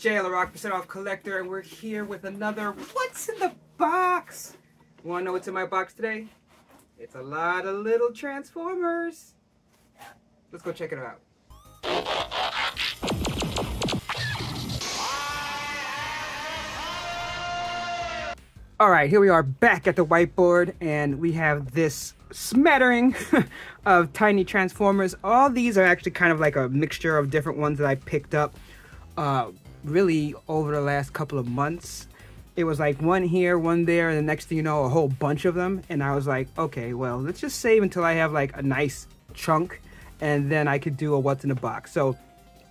JL, a Rock % Off Collector, and we're here with another What's in the Box? You wanna know what's in my box today? It's a lot of little Transformers. Let's go check it out. Alright, here we are back at the whiteboard, and we have this smattering of tiny Transformers. All these are actually kind of like a mixture of different ones that I picked up really over the last couple of months. It was like one here, one there, and the next thing you know, a whole bunch of them. And I was like, okay, well, let's just save until I have like a nice chunk, and then I could do a What's in the Box. So if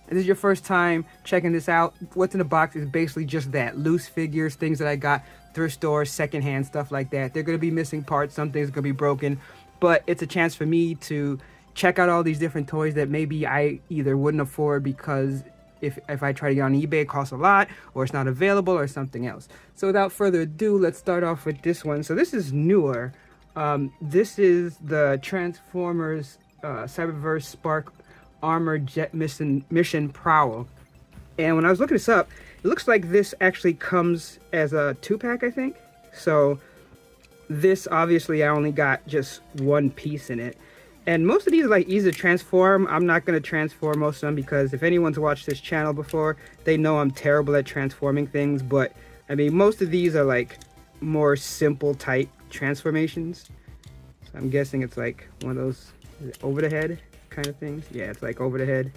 this is your first time checking this out, What's in the Box is basically just that. Loose figures, things that I got, thrift stores, secondhand, stuff like that. They're going to be missing parts, some things are going to be broken, but it's a chance for me to check out all these different toys that maybe I either wouldn't afford because if I try to get on eBay, it costs a lot, or it's not available, or something else. So without further ado, let's start off with this one. So this is newer. This is the Transformers Cyberverse Spark Armored Jet Mission Prowl. And when I was looking this up, it looks like this actually comes as a 2-pack, I think. So this, obviously, I only got just one piece in it. And most of these are like easy to transform. I'm not going to transform most of them because if anyone's watched this channel before, they know I'm terrible at transforming things. But, I mean, most of these are like more simple type transformations. So I'm guessing it's like one of those over the head kind of things. Yeah, it's like over the head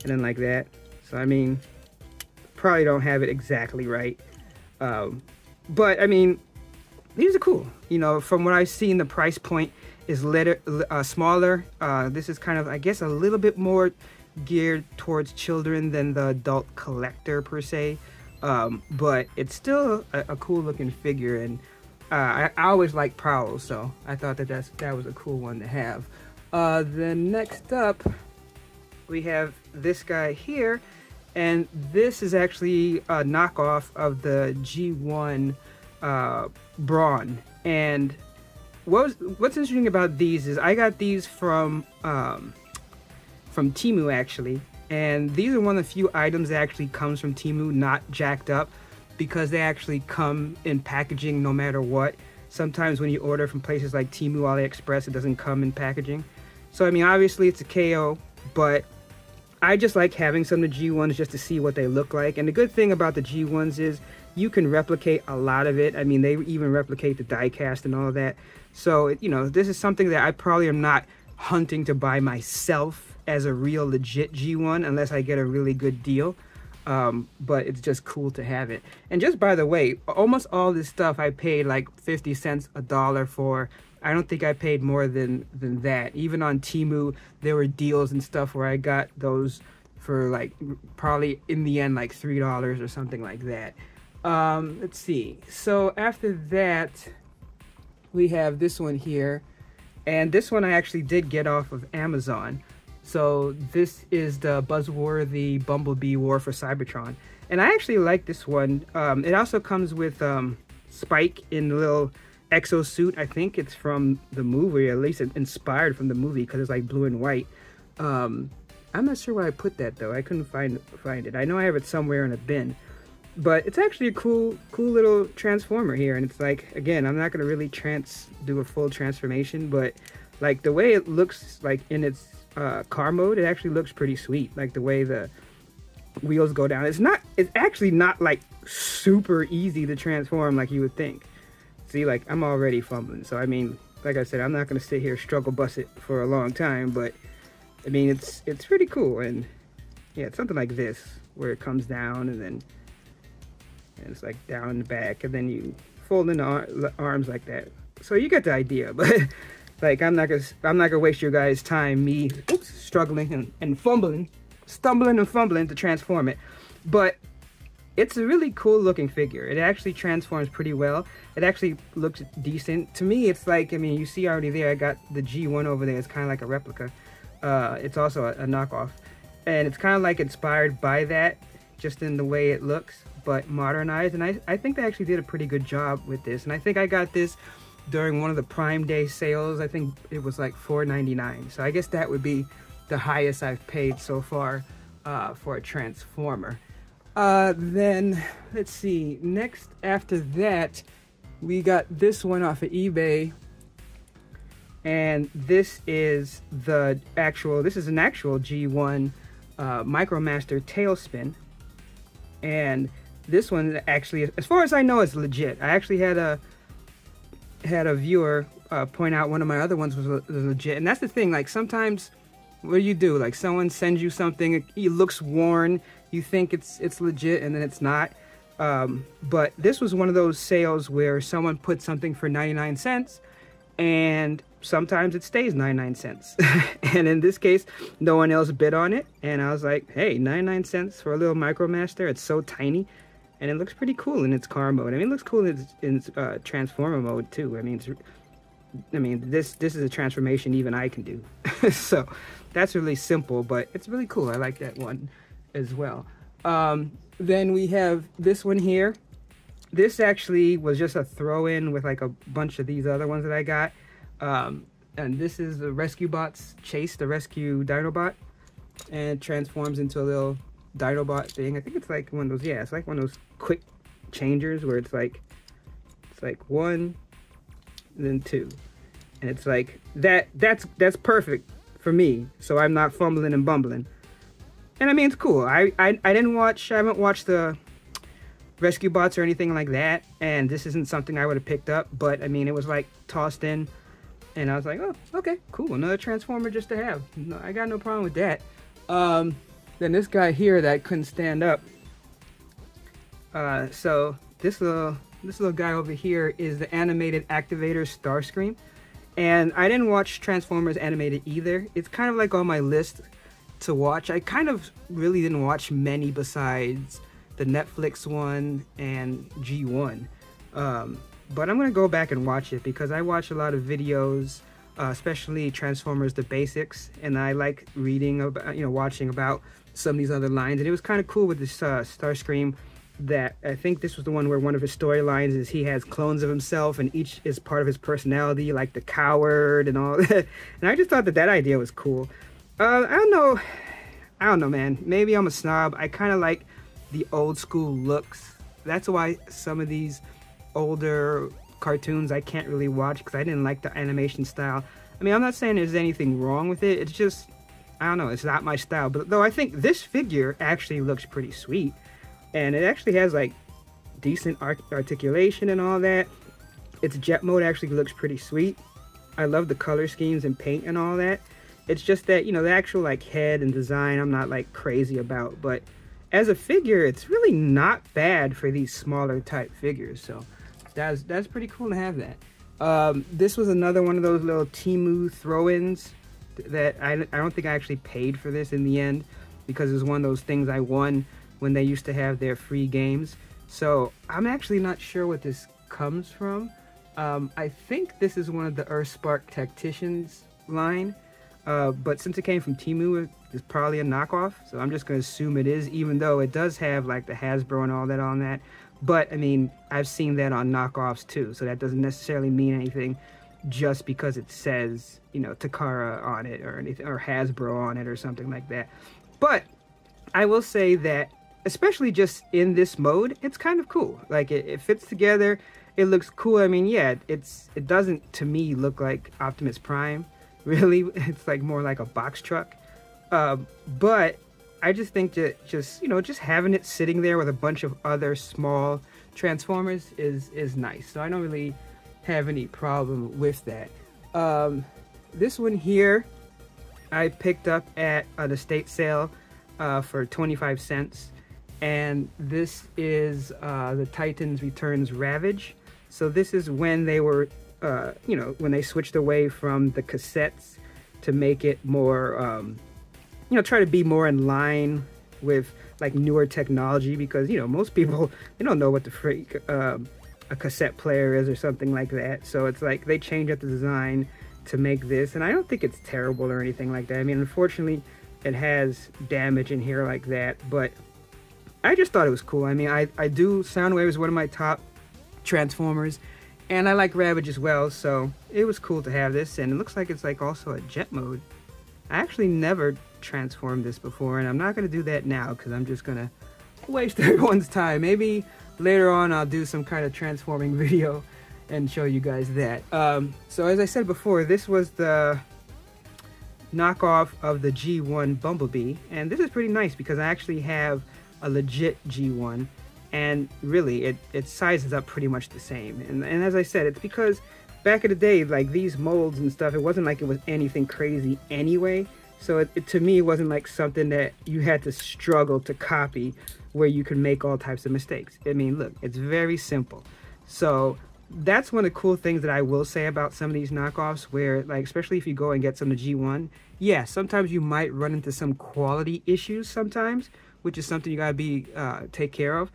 and then like that. So, I mean, probably don't have it exactly right. But, I mean, these are cool. You know, from what I've seen, the price point is smaller. This is kind of, I guess, a little bit more geared towards children than the adult collector per se. But it's still a cool looking figure, and I always like Prowls, so I thought that was a cool one to have. Then next up, we have this guy here, and this is actually a knockoff of the G1 Brawn. And what's interesting about these is I got these from Temu actually, and these are one of the few items that actually comes from Temu not jacked up, because they actually come in packaging no matter what. Sometimes when you order from places like Temu, AliExpress, it doesn't come in packaging. So I mean, obviously it's a KO, but I just like having some of the G1s just to see what they look like. And the good thing about the G1s is you can replicate a lot of it. I mean, they even replicate the die cast and all of that. So, you know, this is something that I probably am not hunting to buy myself as a real legit G1 unless I get a really good deal. But it's just cool to have it. And just by the way, almost all this stuff I paid like 50 cents, $1 for. I don't think I paid more than that. Even on Temu, there were deals and stuff where I got those for like probably in the end like $3 or something like that. Let's see. So after that, we have this one here, and this one I actually did get off of Amazon. So this is the buzzworthy Bumblebee War for Cybertron, and I actually like this one. It also comes with Spike in the little exosuit. I think it's from the movie, at least inspired from the movie, because it's like blue and white. I'm not sure where I put that though. I couldn't find it. I know I have it somewhere in a bin. But it's actually a cool little transformer here, and it's like, again, I'm not gonna really do a full transformation, but like the way it looks like in its car mode, it actually looks pretty sweet. Like the way the wheels go down, it's actually not like super easy to transform like you would think. See, like I'm already fumbling, so I mean, like I said, I'm not gonna sit here struggle bust it for a long time, but I mean, it's pretty cool. And yeah, it's something like this where it comes down and then. And it's like down in the back, and then you fold in the arms like that. So you get the idea. But like, I'm not gonna waste your guys' time me struggling and stumbling and fumbling to transform it. But it's a really cool looking figure. It actually transforms pretty well. It actually looks decent to me. It's like, I mean, you see already there, I got the G1 over there. It's kind of like a replica. It's also a knockoff, and it's kind of like inspired by that, just in the way it looks, but modernized. And I think they actually did a pretty good job with this. And I think I got this during one of the Prime Day sales. I think it was like $4.99. So I guess that would be the highest I've paid so far for a Transformer. Then let's see. Next after that, we got this one off of eBay. And this is an actual G1 Micromaster Tailspin. And this one actually, as far as I know, is legit. I actually had a viewer point out one of my other ones was legit. And that's the thing, like sometimes what do? Like someone sends you something, it looks worn, you think it's legit, and then it's not. But this was one of those sales where someone put something for 99 cents, and sometimes it stays 99 cents. And in this case, no one else bid on it. And I was like, hey, 99 cents for a little Micromaster. It's so tiny. And it looks pretty cool in its car mode. I mean, it looks cool in its transformer mode too. I mean, this is a transformation even I can do. So that's really simple, but it's really cool. I like that one as well. Then we have this one here. This actually was just a throw-in with like a bunch of these other ones that I got. And this is the Rescue Bots Chase, the Rescue Dinobot, and it transforms into a little Dinobot thing. I think it's like one of those, yeah, it's like one of those quick changers where it's like one, then two. And it's like, that's perfect for me, so I'm not fumbling and bumbling. And I mean, it's cool. I haven't watched the Rescue Bots or anything like that, and this isn't something I would have picked up, but I mean, it was like tossed in, and I was like, oh, okay, cool, another Transformer just to have. No, I got no problem with that. Then this guy here that couldn't stand up. So this little guy over here is the animated activator Starscream, and I didn't watch Transformers animated either. It's kind of like on my list to watch. I kind of really didn't watch many besides the Netflix one and G1, but I'm gonna go back and watch it because I watch a lot of videos, especially Transformers the Basics, and I like reading about, watching about some of these other lines. And it was kind of cool with this Starscream, that I think this was the one where one of his storylines is he has clones of himself and each is part of his personality, like the coward and all that. And I just thought that idea was cool. I don't know, man. Maybe I'm a snob. I kind of like the old school looks. That's why some of these older cartoons I can't really watch, because I didn't like the animation style. I mean, I'm not saying there's anything wrong with it. It's just, I don't know, it's not my style. But though I think this figure actually looks pretty sweet. And it actually has like decent articulation and all that. Its jet mode actually looks pretty sweet. I love the color schemes and paint and all that. It's just that, the actual like head and design I'm not like crazy about. But as a figure, it's really not bad for these smaller type figures. So that's pretty cool to have that. This was another one of those little Temu throw-ins that I don't think I actually paid for this in the end, because it was one of those things I won when they used to have their free games. So I'm actually not sure what this comes from. I think this is one of the Earthspark Tacticians line, but since it came from Temu, it's probably a knockoff. So I'm just gonna assume it is, even though it does have like the Hasbro and all that on that. But I mean, I've seen that on knockoffs too, so that doesn't necessarily mean anything just because it says, Takara on it or anything, or Hasbro on it or something like that. But I will say that, especially just in this mode, it's kind of cool. Like it fits together, it looks cool. I mean, yeah, it doesn't to me look like Optimus Prime, really. It's like more like a box truck. But I just think that just having it sitting there with a bunch of other small Transformers is nice. So I don't really have any problem with that. This one here I picked up at an estate sale for 25 cents. And this is the Titans Returns Ravage. So this is when they were, when they switched away from the cassettes to make it more, try to be more in line with like newer technology, because, most people, they don't know what the freak a cassette player is or something like that. So it's like they changed up the design to make this, and I don't think it's terrible or anything like that. I mean, unfortunately, it has damage in here like that, but I just thought it was cool. I mean, I do, Soundwave is one of my top Transformers, and I like Ravage as well, so it was cool to have this. And it looks like it's like also a jet mode. I actually never transformed this before, and I'm not going to do that now because I'm just going to waste everyone's time. Maybe later on I'll do some kind of transforming video and show you guys that. So as I said before, this was the knockoff of the G1 Bumblebee, and this is pretty nice because I actually have a legit G1, and really it sizes up pretty much the same. And as I said, it's because back in the day, like these molds and stuff, it wasn't like it was anything crazy anyway. So it to me, it wasn't like something that you had to struggle to copy where you could make all types of mistakes. I mean, look, it's very simple. So that's one of the cool things that I will say about some of these knockoffs, where like, especially if you go and get some of the G1, yeah, sometimes you might run into some quality issues sometimes, which is something you gotta take care of.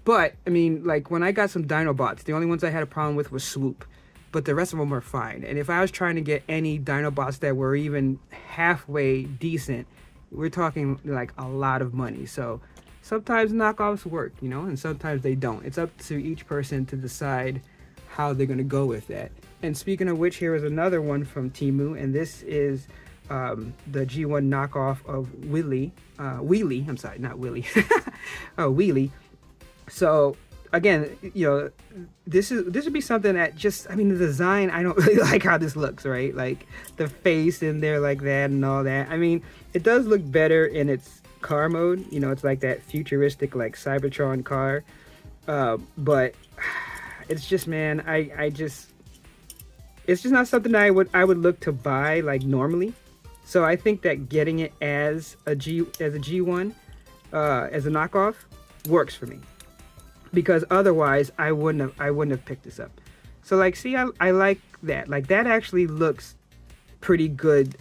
But I mean, like when I got some Dinobots, the only ones I had a problem with was Swoop, but the rest of them were fine. And if I was trying to get any Dinobots that were even halfway decent, we're talking like a lot of money. So sometimes knockoffs work, you know, and sometimes they don't. It's up to each person to decide how they're going to go with that. And speaking of which, here is another one from Temu, and this is the G1 knockoff of Wheelie. I'm sorry, not Willie. Wheelie. So again, you know, this would be something that just, I mean, the design, I don't really like how this looks, right? Like the face in there like that and all that. I mean, it does look better in its car mode. You know, it's like that futuristic, like Cybertron car. But it's just, man, it's just not something I would look to buy like normally. So I think that getting it as a G1, as a knockoff, works for me, because otherwise I wouldn't have picked this up. So like, see, I like that. Like that actually looks pretty good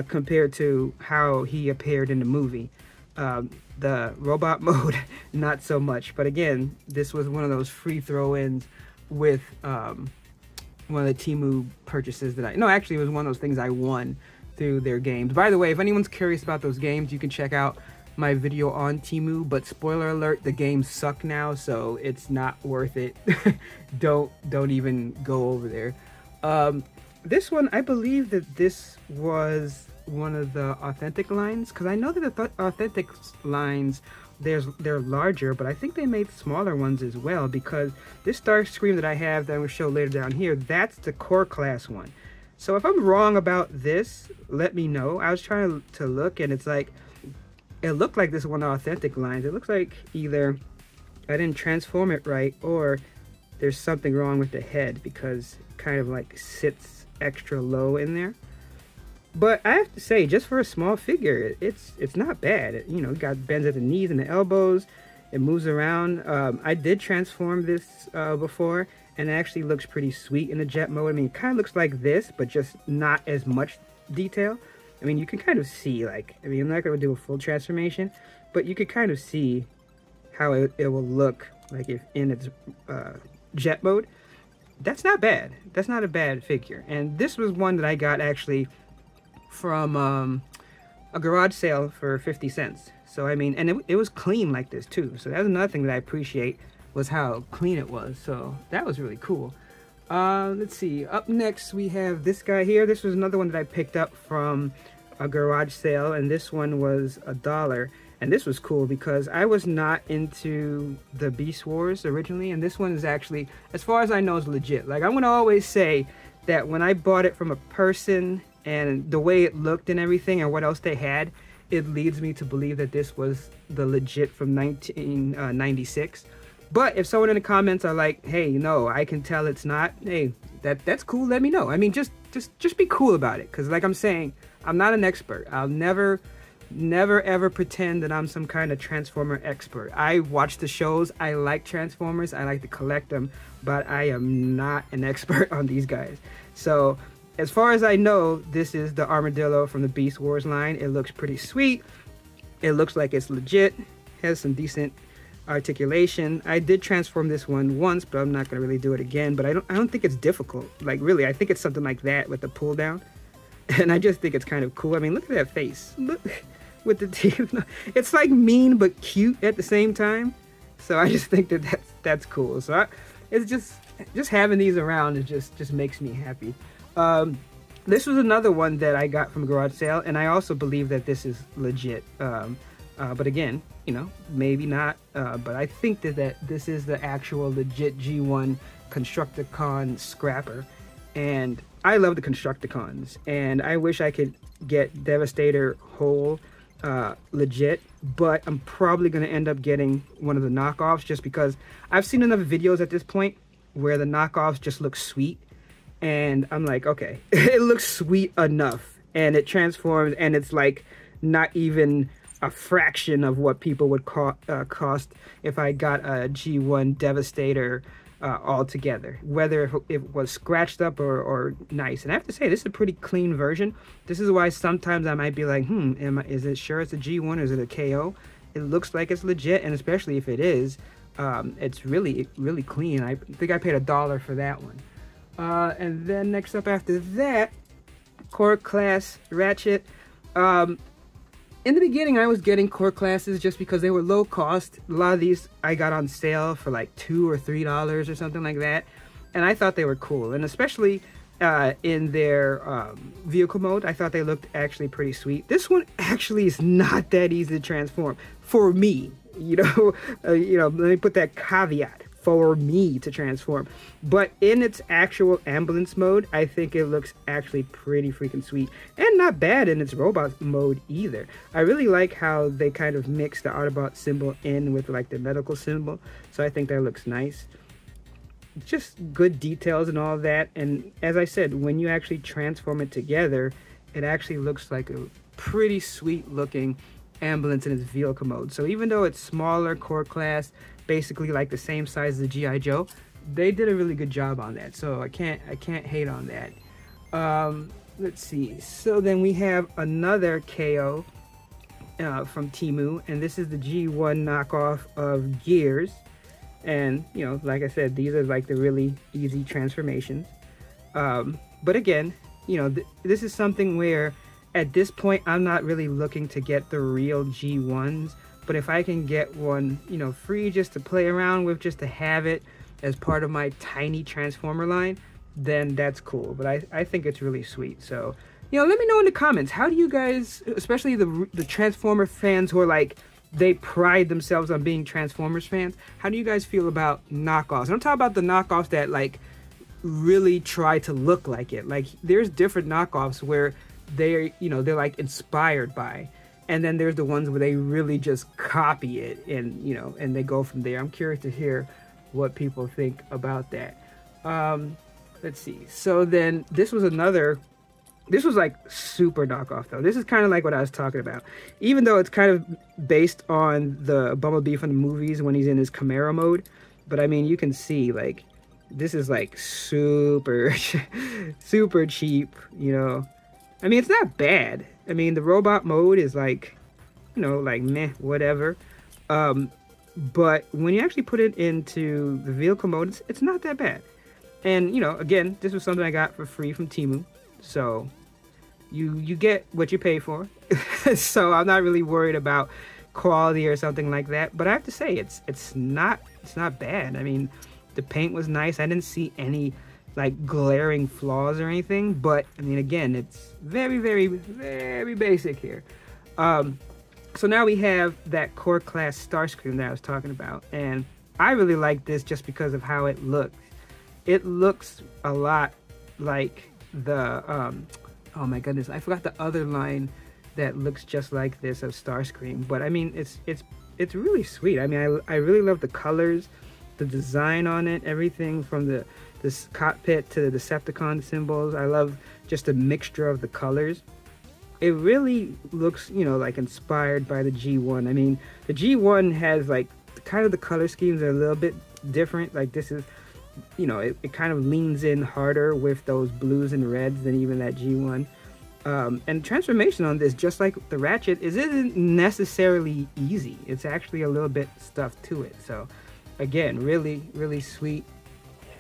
compared to how he appeared in the movie. The robot mode, not so much. But again, this was one of those free throw-ins with one of the Temu purchases that actually it was one of those things I won through their games. By the way, if anyone's curious about those games, you can check out my video on Temu, but spoiler alert, the games suck now, so it's not worth it. don't even go over there. This one, I believe that this was one of the authentic lines, because I know that the authentic lines, they're larger, but I think they made smaller ones as well, because this Starscream that I have that I'm going to show later down here, that's the core class one. So if I'm wrong about this, let me know. I was trying to look, and it's like, it looked like this one of the authentic lines. It looks like either I didn't transform it right, or there's something wrong with the head, because it kind of like sits extra low in there. But I have to say, just for a small figure, it's not bad. It got bends at the knees and the elbows. It moves around. I did transform this before, and it actually looks pretty sweet in the jet mode. I mean, it kind of looks like this, but just not as much detail. I mean, you can kind of see, like, I mean, I'm not going to do a full transformation, but you could kind of see how it will look, like, if in its jet mode. That's not bad. That's not a bad figure. And this was one that I got, actually, from a garage sale for 50 cents. So, I mean, and it was clean like this, too. So that was another thing that I appreciate, was how clean it was. So that was really cool. Let's see, up next we have this guy here. This was another one that I picked up from a garage sale, and this one was $1. And this was cool because I was not into the Beast Wars originally, and this one is actually, as far as I know, is legit. Like, I'm gonna always say that when I bought it from a person and the way it looked and everything and what else they had, it leads me to believe that this was the legit from 1996. But if someone in the comments are like, hey, no, I can tell it's not, hey, that's cool, let me know. I mean, just be cool about it. Because like I'm saying, I'm not an expert. I'll never ever pretend that I'm some kind of Transformer expert. I watch the shows, I like Transformers, I like to collect them, but I am not an expert on these guys. So as far as I know, this is the armadillo from the Beast Wars line. It looks pretty sweet. It looks like it's legit, has some decent articulation. I did transform this one once, but I'm not gonna really do it again. But I don't think it's difficult. Like, really, I think it's something like that with the pull down, and I just think it's kind of cool. I mean, look at that face. Look with the teeth. It's like mean but cute at the same time. So I just think that that's cool. So it's just having these around, it just makes me happy. This was another one that I got from a garage sale, and I also believe that this is legit. But again, you know, maybe not, but I think that this is the actual legit G1 Constructicon scrapper, and I love the Constructicons, and I wish I could get Devastator whole legit, but I'm probably going to end up getting one of the knockoffs just because I've seen enough videos at this point where the knockoffs just look sweet, and I'm like, okay, it looks sweet enough, and it transforms, and it's like not even a fraction of what people would cost if I got a G1 Devastator altogether, whether if it was scratched up or nice. And I have to say, this is a pretty clean version. This is why sometimes I might be like, is it sure it's a G1 or is it a KO? It looks like it's legit, and especially if it is, it's really clean. I think I paid $1 for that one. And then next up after that, Core Class Ratchet. In the beginning, I was getting core classes just because they were low cost. A lot of these I got on sale for like $2 or $3 or something like that. And I thought they were cool. And especially in their vehicle mode, I thought they looked actually pretty sweet. This one actually is not that easy to transform for me. Let me put that caveat. For me to transform, but in its actual ambulance mode, I think it looks actually pretty freaking sweet, and not bad in its robot mode either. I really like how they kind of mix the Autobot symbol in with like the medical symbol, so I think that looks nice. Just good details and all that, and as I said, when you actually transform it together, it actually looks like a pretty sweet looking ambulance in its vehicle mode. So even though it's smaller core class, basically like the same size as the G.I. Joe, they did a really good job on that, so I can't hate on that. Let's see, so then we have another KO from Temu, and this is the G1 knockoff of Gears. And like I said, these are like the really easy transformations, but again, this is something where at this point I'm not really looking to get the real G1s. But if I can get one, free just to play around with, just to have it as part of my tiny Transformer line, then that's cool. But I think it's really sweet. So, let me know in the comments. How do you guys, especially the Transformer fans who are like, they pride themselves on being Transformers fans, how do you guys feel about knockoffs? And I'm talking about the knockoffs that like really try to look like it. Like there's different knockoffs where they're like inspired by. And then there's the ones where they really just copy it and, and they go from there. I'm curious to hear what people think about that. Let's see. So then this was like super knockoff though. This is kind of like what I was talking about. Even though it's kind of based on the Bumblebee from the movies when he's in his Camaro mode. But I mean, you can see like, this is like super, super cheap, I mean, it's not bad. I mean, the robot mode is like, like meh, whatever. But when you actually put it into the vehicle mode, it's not that bad. And, again, this was something I got for free from Temu. So you get what you pay for. So I'm not really worried about quality or something like that. But I have to say, it's not bad. I mean, the paint was nice. I didn't see any like glaring flaws or anything, but I mean, again, it's very, very, very basic here. So now we have that core class Starscream that I was talking about, and I really like this just because of how it looks. It looks a lot like the oh my goodness, I forgot the other line that looks just like this of Starscream, but I mean, it's really sweet. I mean, I really love the colors, the design on it, everything from this cockpit to the Decepticon symbols. I love just the mixture of the colors. It really looks, like inspired by the G1. I mean, the G1 has like kind of the color schemes are a little bit different. Like this is, it kind of leans in harder with those blues and reds than even that G1. And transformation on this, just like the Ratchet, isn't necessarily easy. It's actually a little bit stuff to it. So again, really, really sweet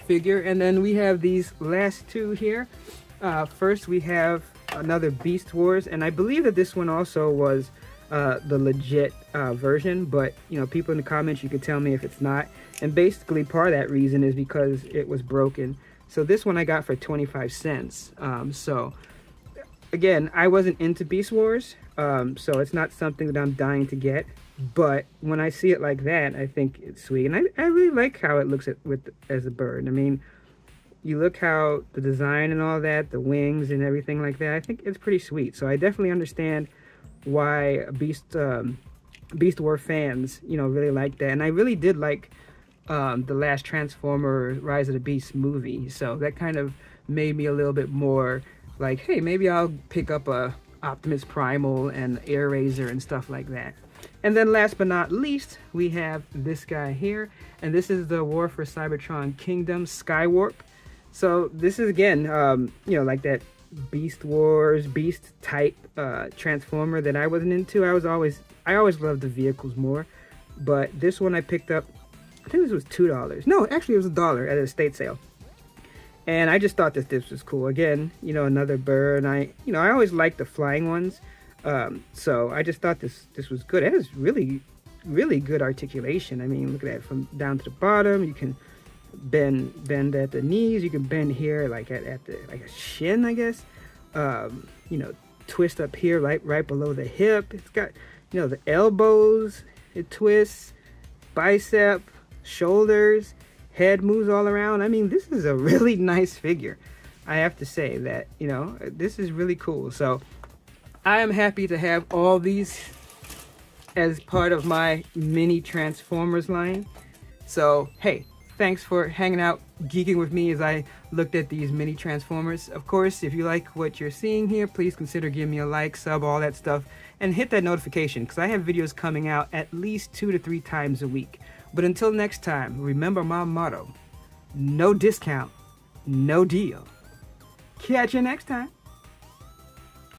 figure. And then we have these last two here. First we have another Beast Wars, and I believe that this one also was the legit version, but people in the comments, you could tell me if it's not. And basically part of that reason is because it was broken. So this one I got for 25 cents. So again, I wasn't into Beast Wars, So it's not something that I'm dying to get. But when I see it like that, I think it's sweet. And I really like how it looks as a bird. I mean, you look how the design and all that, the wings and everything like that, I think it's pretty sweet. So I definitely understand why Beast Wars fans, you know, really like that. And I really did like the last Transformer Rise of the Beast movie. So that kind of made me a little bit more like, hey, maybe I'll pick up a Optimus Primal and Air Razor and stuff like that. And then last but not least, we have this guy here. And this is the War for Cybertron Kingdom Skywarp. So this is, again, you know, like that Beast Wars, Beast type Transformer that I wasn't into. I always loved the vehicles more. But this one I picked up, I think this was $2. No, actually it was $1 at a estate sale. And I just thought that this was cool. Again, you know, another bird. I always liked the flying ones. So I just thought this was good. It has really, really good articulation. I mean, look at that, from down to the bottom. You can bend at the knees. You can bend here, like at the a shin, I guess. You know, twist up here, right below the hip. It's got, you know, the elbows. It twists, bicep, shoulders. Head moves all around. I mean, this is a really nice figure. I have to say that, you know, this is really cool. So I am happy to have all these as part of my mini Transformers line. So, hey, thanks for hanging out, geeking with me as I looked at these mini Transformers. Of course, if you like what you're seeing here, please consider giving me a like, sub, all that stuff, and hit that notification, because I have videos coming out at least 2 to 3 times a week. But until next time, remember my motto: no discount, no deal. Catch you next time.